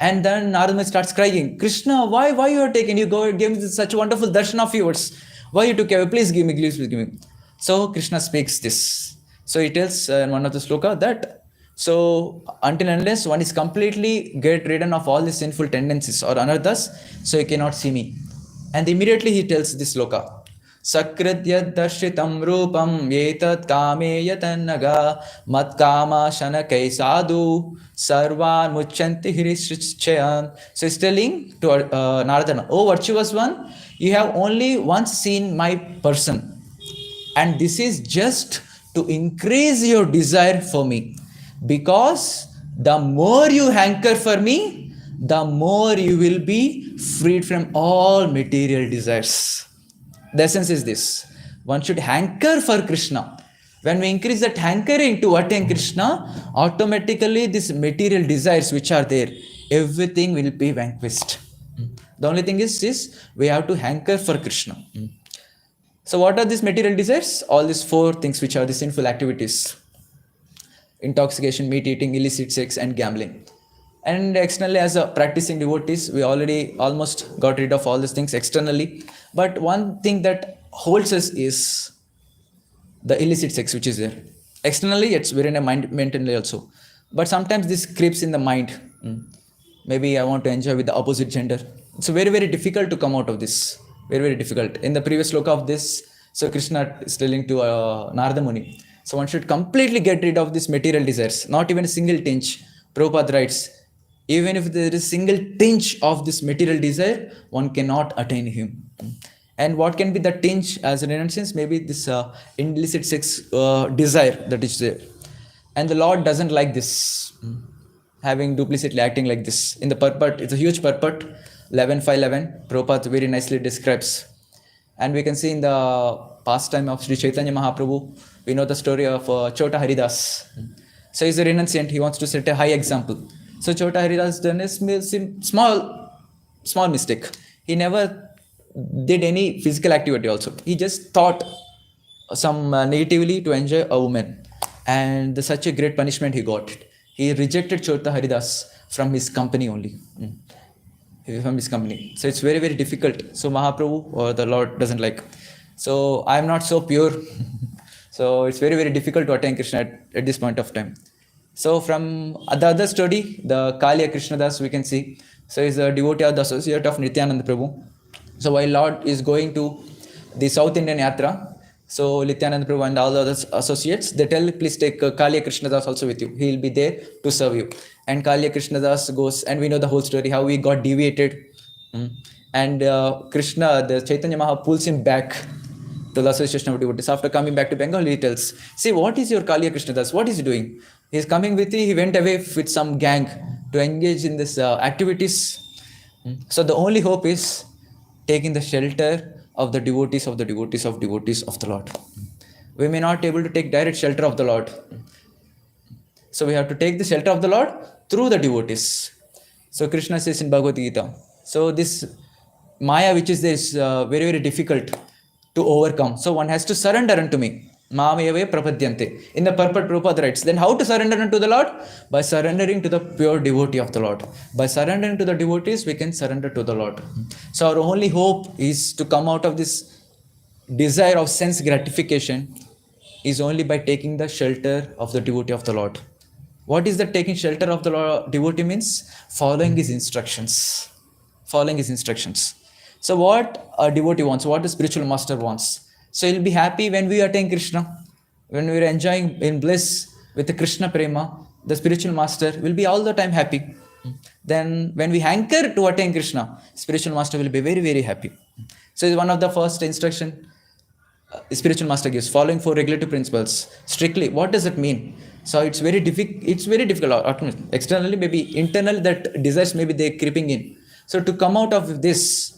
And then Narada Muni starts crying, Krishna, why you are taking? You gave me such wonderful darshan of yours. Why you took away? Please give me, please give me. So Krishna speaks this. So he tells in one of the sloka that, so until and unless one is completely get rid of all the sinful tendencies or anarthas, so he cannot see me. And immediately he tells this sloka. Sakrityad darshitam rupam yetat kame yatannaga mat kama shanakai sadhu sarvan muchanti hirishchayan. So he's telling to Narada, oh virtuous one, you have only once seen my person. And this is just to increase your desire for me. Because the more you hanker for me, the more you will be freed from all material desires. The essence is this. One should hanker for Krishna. When we increase that hankering to attain Krishna, automatically these material desires which are there, everything will be vanquished. The only thing is we have to hanker for Krishna. So what are these material desires? All these four things which are the sinful activities. Intoxication, meat eating, illicit sex and gambling. And externally, as a practicing devotees, we already almost got rid of all these things externally. But one thing that holds us is the illicit sex which is there. Externally, it's very mentally also. But sometimes this creeps in the mind. Maybe I want to enjoy with the opposite gender. It's very, very difficult to come out of this. Very, very difficult. In the previous sloka of this, so Krishna is telling to Narada Muni. So one should completely get rid of these material desires. Not even a single tinge. Prabhupada writes, even if there is a single tinge of this material desire, one cannot attain him. And what can be the tinge as an innocence? Maybe this illicit sex desire that is there. And the Lord doesn't like this. Having duplicitly acting like this. In the purport, it's a huge purport. 11.5.11, Prabhupada very nicely describes. And we can see in the pastime of Sri Chaitanya Mahaprabhu, we know the story of Chota Haridas. So he's a renunciant, he wants to set a high example. So Chota Haridas done a small mistake. He never did any physical activity also. He just thought some natively to enjoy a woman. And such a great punishment he got. He rejected Chota Haridas from his company only. From his company. So it's very, very difficult. So Mahaprabhu or the Lord doesn't like. So I'm not so pure. So it's very, very difficult to attain Krishna at this point of time. So from the other story, the Kaliya Krishnadas we can see. So he's a devotee of the associate of Nityananda Prabhu. So while Lord is going to the South Indian Yatra, So Nityananda Prabhu and all the other associates, they tell, please take Kaliya Krishnadas also with you. He will be there to serve you. And Kaliya Krishnadas goes, and we know the whole story, how he got deviated. Mm. And Krishna, the Chaitanya Maha pulls him back to the association of devotees. After coming back to Bengal, he tells, see, what is your Kaliya Krishnadas? What is he doing? He's coming with you. He went away with some gang to engage in this activities. So the only hope is taking the shelter of the devotees of the devotees of devotees of the Lord. We may not be able to take direct shelter of the Lord. So we have to take the shelter of the Lord through the devotees. So Krishna says in Bhagavad Gita. So this Maya which is there is very, very difficult to overcome. So one has to surrender unto me. Mameve prapadyante. In the purport Prabhupada writes, then how to surrender unto the Lord? By surrendering to the pure devotee of the Lord. By surrendering to the devotees, we can surrender to the Lord. So our only hope is to come out of this desire of sense gratification is only by taking the shelter of the devotee of the Lord. What is the taking shelter of the Lord, devotee means? Following his instructions. Following his instructions. So what a devotee wants, what the spiritual master wants. So he'll be happy when we attain Krishna. When we are enjoying in bliss with the Krishna Prema, the spiritual master will be all the time happy. Then when we hanker to attain Krishna, spiritual master will be very, very happy. So it's one of the first instruction spiritual master gives, following four regulative principles strictly. What does it mean? So it's very difficult. Externally, maybe internal, that desires maybe they creeping in. So to come out of this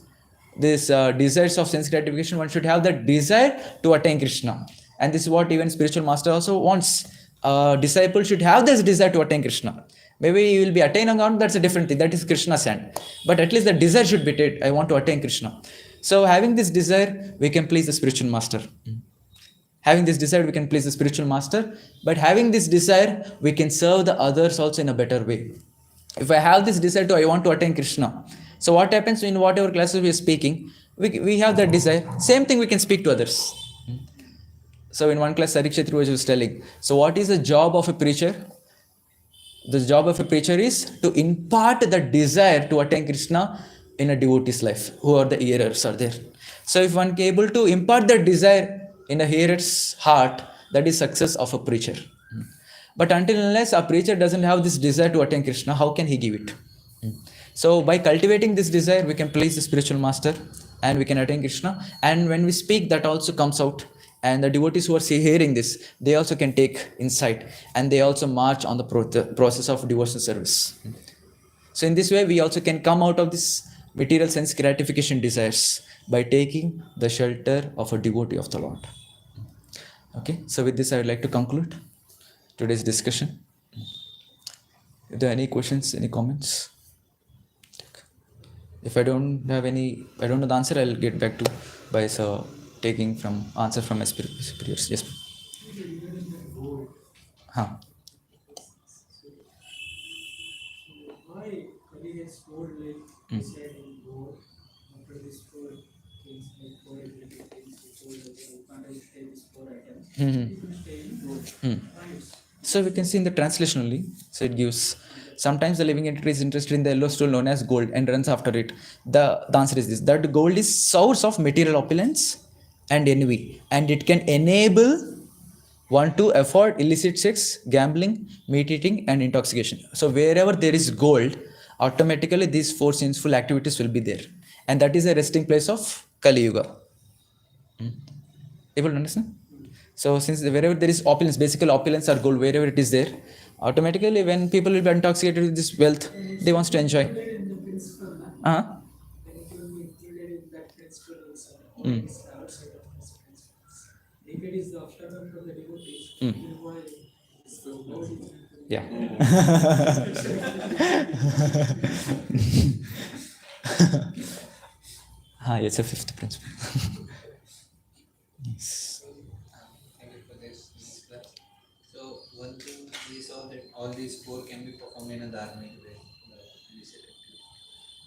desires of sense gratification, one should have that desire to attain Krishna. And this is what even spiritual master also wants. A disciple should have this desire to attain Krishna. Maybe you will be attaining on, that's a different thing. That is Krishna's hand. But at least the desire should be there. I want to attain Krishna. So having this desire, we can please the spiritual master. Having this desire, we can please the spiritual master. But having this desire, we can serve the others also in a better way. If I have this desire I want to attain Krishna. So what happens in whatever classes we are speaking, we have that desire. Same thing we can speak to others. So in one class, Sarikshit was telling, so what is the job of a preacher? The job of a preacher is to impart the desire to attain Krishna in a devotee's life, who are the hearers are there. So if one is able to impart that desire in a hearer's heart, that is success of a preacher. But until unless a preacher doesn't have this desire to attain Krishna, how can he give it? So by cultivating this desire, we can please the spiritual master and we can attain Krishna. And when we speak, that also comes out. And the devotees who are hearing this, they also can take insight and they also march on the process of devotional service. So in this way, we also can come out of this material sense gratification desires by taking the shelter of a devotee of the Lord. Okay, so with this, I would like to conclude today's discussion. If there are any questions, any comments? If I don't know the answer, I'll get back to by taking from answer from my superiors. Yes. Huh. Why Kali has told like he said in God after this four things like four related things before you can't stay these four items. You can stay in God. So we can see in the translation only. So it gives, sometimes the living entity is interested in the yellow stool known as gold and runs after it. The answer is this, that gold is source of material opulence and envy, and it can enable one to afford illicit sex, gambling, meat eating, and intoxication. So wherever there is gold, automatically these four sinful activities will be there. And that is a resting place of Kali Yuga. Able to understand? So since wherever there is opulence, basically opulence or gold, wherever it is there, automatically when people will be intoxicated with this wealth, they want to enjoy. Uh-huh. If it is the obstacle for the devotees, then why is the God is Yeah. It's a fifth principle. Yes. Thank you for this class. So one thing we saw that all these four can be performed in a dharmic way. We said it.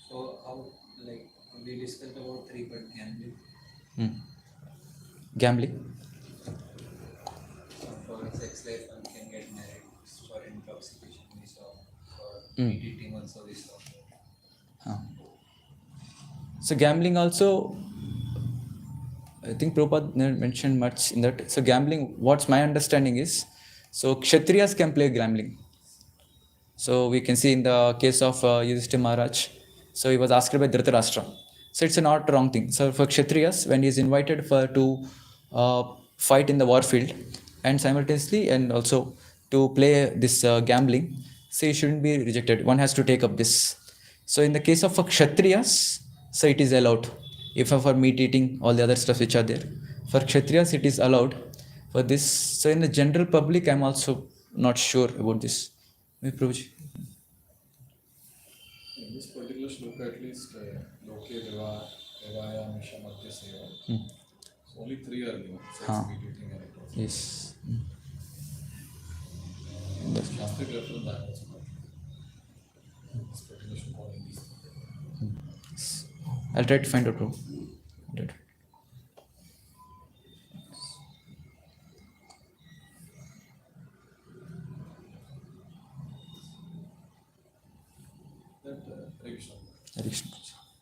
So how, like we discussed about three, but gambling. Gambling. For sex life, one can get married. For intoxication, we saw. For meat eating, also we saw. So gambling also, I think Prabhupada never mentioned much in that. So gambling, what's my understanding is, so Kshatriyas can play gambling. So we can see in the case of Yudhishthira Maharaj, so he was asked by Dhritarashtra. So it's a not wrong thing. So for Kshatriyas, when he is invited to uh, fight in the war field and simultaneously and also to play this gambling, so he shouldn't be rejected. One has to take up this. So in the case of Kshatriyas, so it is allowed. If for meat eating, all the other stuff which are there. For Kshatriyas, it is allowed for this. So in the general public, I'm also not sure about this. Maybe Prabhuji. In this particular shloka, at least, Loke Deva, Devaya, Misha, Madhya, Seva. So only three are given. Sex, Huh. meat eating, and it. Yes. Shastric reference that was not. This particular shloka only these. I'll try to find out, bro. Right. That Hare Krishna. Hare Krishna.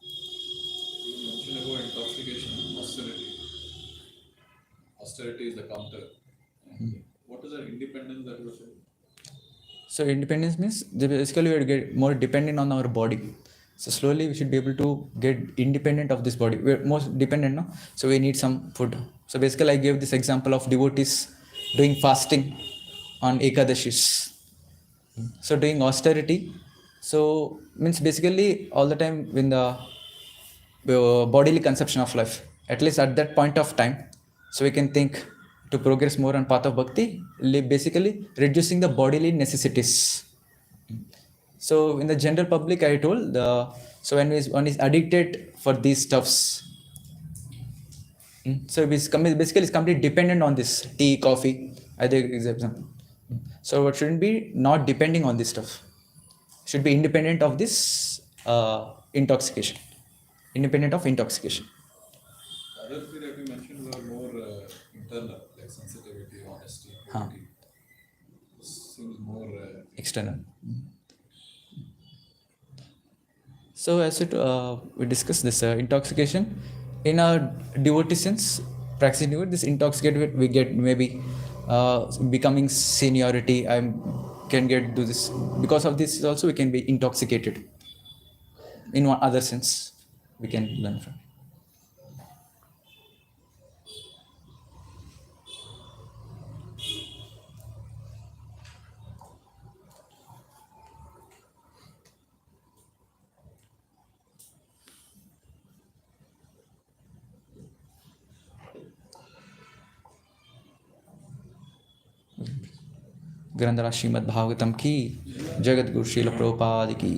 You mentioned about intoxication, austerity. Austerity is the counter. And what is the independence that you are saying? So independence means basically we get more dependent on our body. So slowly we should be able to get independent of this body. We're most dependent, no? So we need some food. So basically I gave this example of devotees doing fasting on Ekadashis. So doing austerity. So means basically all the time when the bodily conception of life, at least at that point of time, so we can think to progress more on path of bhakti, basically reducing the bodily necessities. So in the general public, I told so when one is addicted for these stuffs, so basically it's completely dependent on this tea, coffee. I think example. So what shouldn't be not depending on this stuff. Should be independent of this intoxication. Independent of intoxication. The other three that you mentioned were more internal, like sensitivity, honesty, Huh. purity. This seems more External. So as we discussed this intoxication in our devotee sense, practicing devotee, this intoxicated we get maybe becoming seniority. I can get do this because of this. Also, we can be intoxicated. In one other sense, we can learn from. ग्रंथराज Shrimad Bhagavatam की, जगत गुरु श्रील प्रभुपाद की।